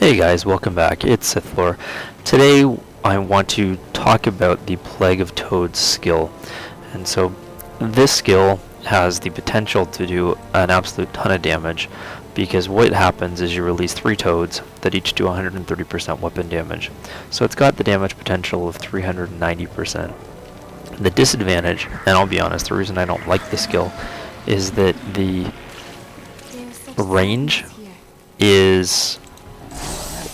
Hey guys, welcome back. It's Sithlore. Today I want to talk about the Plague of Toads skill. And so this skill has the potential to do an absolute ton of damage because what happens is you release 3 toads that each do 130% weapon damage. So it's got the damage potential of 390%. The disadvantage, and I'll be honest, the reason I don't like the skill is that the range is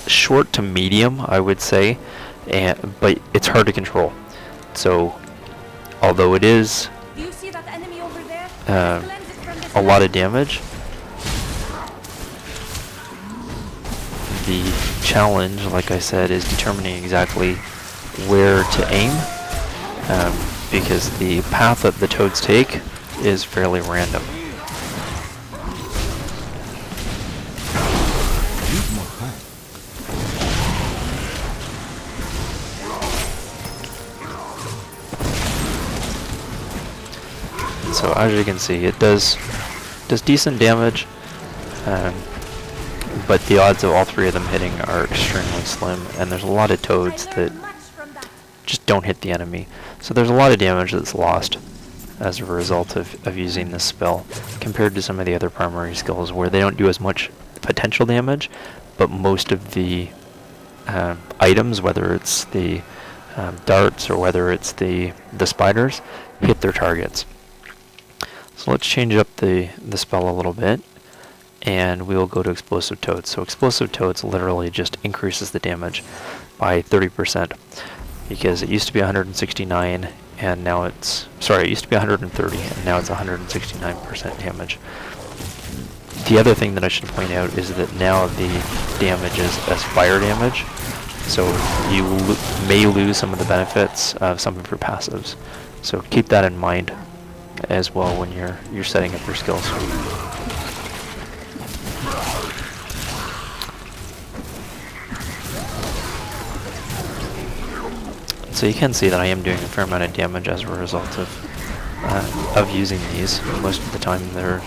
short to medium, I would say, but it's hard to control. So although it is a lot of damage, the challenge, like I said, is determining exactly where to aim, because the path that the toads take is fairly random. So as you can see, it does decent damage, but the odds of all 3 of them hitting are extremely slim, and there's a lot of toads that just don't hit the enemy. So there's a lot of damage that's lost as a result of using this spell, compared to some of the other primary skills where they don't do as much potential damage, but most of the items, whether it's the darts or whether it's the spiders, hit their targets. So let's change up the spell a little bit, and we will go to Explosive Toads. So Explosive Toads literally just increases the damage by 30%, because it used to be 169, and now it's, sorry, it used to be 130, and now it's 169% damage. The other thing that I should point out is that now the damage is as fire damage, so you may lose some of the benefits of some of your passives. So keep that in mind as well when you're setting up your skills. So you can see that I am doing a fair amount of damage as a result of using these. Most of the time they're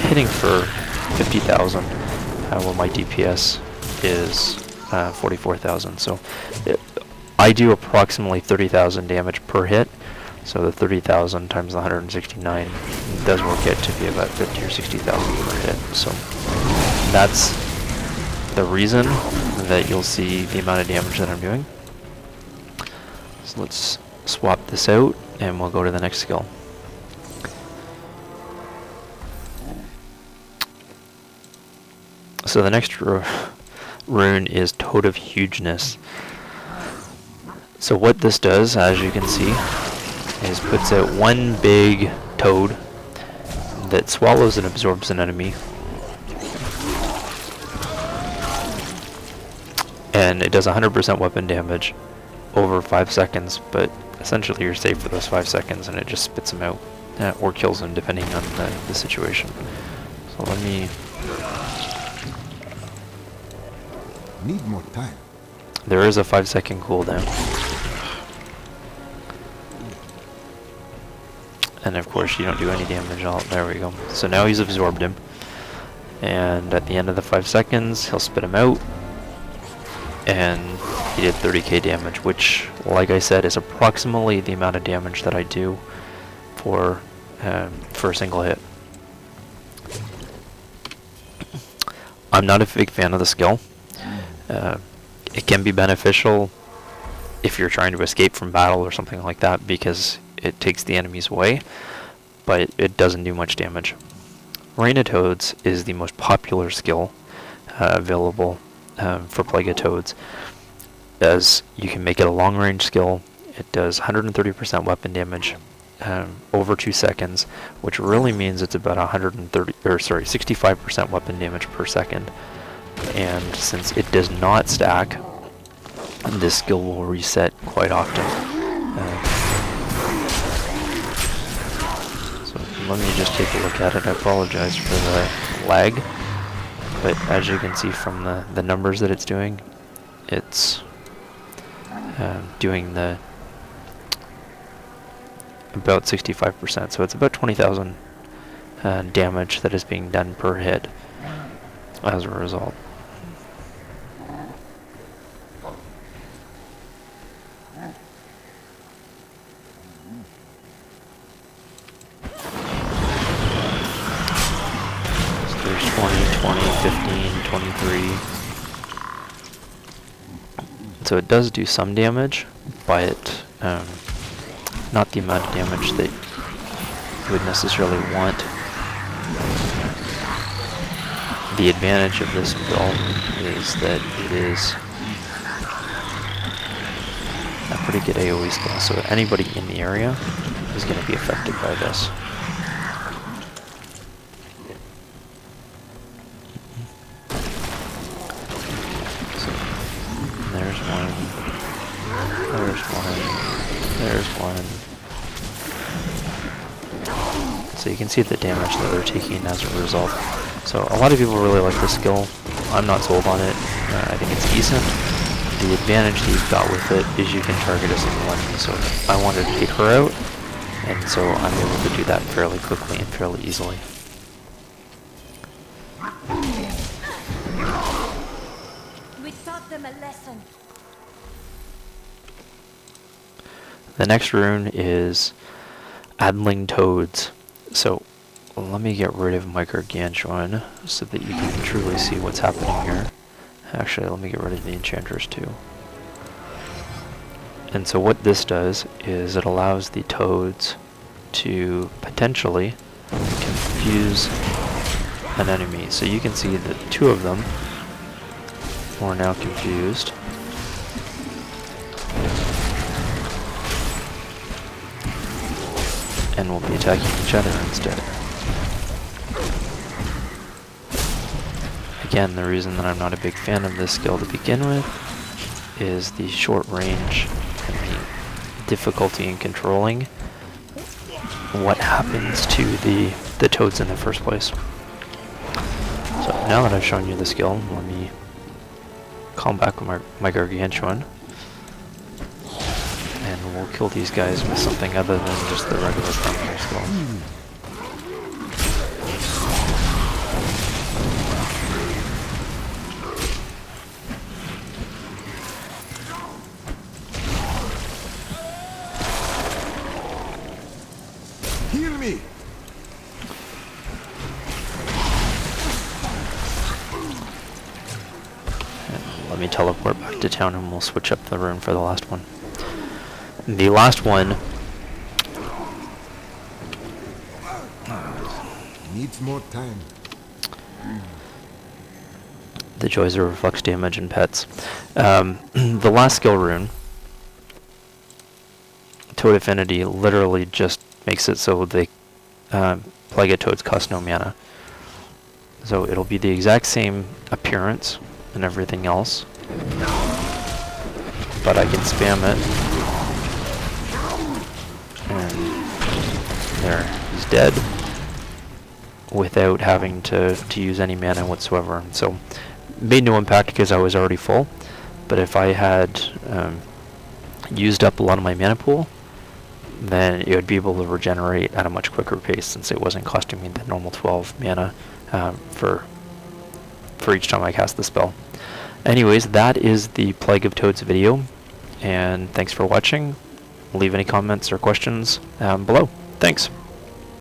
hitting for 50,000, while my DPS is 44,000. So I do approximately 30,000 damage per hit, so the 30,000 times the 169 does work out to be about 50 or 60,000 per hit. So that's the reason that you'll see the amount of damage that I'm doing. So let's swap this out, and we'll go to the next skill. So the next rune is Toad of Hugeness. So what this does, as you can see, is puts out one big toad that swallows and absorbs an enemy, and it does 100% weapon damage over 5 seconds, but essentially you're safe for those 5 seconds, and it just spits them out, or kills them depending on the situation. So let me... Need more time. There is a 5-second cooldown. And of course you don't do any damage. There we go. So now he's absorbed him. And at the end of the 5 seconds, he'll spit him out. And he did 30k damage, which, like I said, is approximately the amount of damage that I do for a single hit. I'm not a big fan of the skill. It can be beneficial if you're trying to escape from battle or something like that, because it takes the enemies away, but it doesn't do much damage. Rain of Toads is the most popular skill available for Plague of Toads, as you can make it a long range skill. It does 130% weapon damage over 2 seconds, which really means it's about 65% weapon damage per second. And since it does not stack, this skill will reset quite often. So let me just take a look at it. I apologize for the lag, but as you can see from the numbers that it's doing, it's doing the about 65%. So it's about 20,000 damage that is being done per hit as a result. So there's 20, 20, 15, 23. So it does do some damage, but not the amount of damage that you would necessarily want. The advantage of this build is that it is a pretty good AoE skill, so anybody in the area is going to be affected by this. So, there's one, there's one, there's one. So you can see the damage that they're taking as a result. So a lot of people really like this skill. I'm not sold on it. I think it's decent. The advantage that you've got with it is you can target a single enemy. So I wanted to take her out, and so I'm able to do that fairly quickly and fairly easily. We taught them a lesson. The next rune is Adling Toads. So let me get rid of my Gargantuan so that you can truly see what's happening here. Actually, let me get rid of the enchanters too. And so what this does is it allows the toads to potentially confuse an enemy. So you can see that 2 of them are now confused. And will be attacking each other instead. Again, the reason that I'm not a big fan of this skill to begin with is the short range and the difficulty in controlling what happens to the toads in the first place. So now that I've shown you the skill, let me call back with my Gargantuan. And we'll kill these guys with something other than just the regular thunder skill. Hear me! And let me teleport back to town and we'll switch up the rune for the last one. The last one Needs more time. the joys of reflex damage and pets. The last skill rune, Toad Affinity, literally just makes it so they Plague of Toads cost no mana. So it'll be the exact same appearance and everything else, but I can spam it. And there, he's dead without having to use any mana whatsoever. So made no impact because I was already full, but if I had used up a lot of my mana pool, then it would be able to regenerate at a much quicker pace since it wasn't costing me the normal 12 mana for each time I cast the spell. Anyways, that is the Plague of Toads video, and thanks for watching. Leave any comments or questions below. Thanks.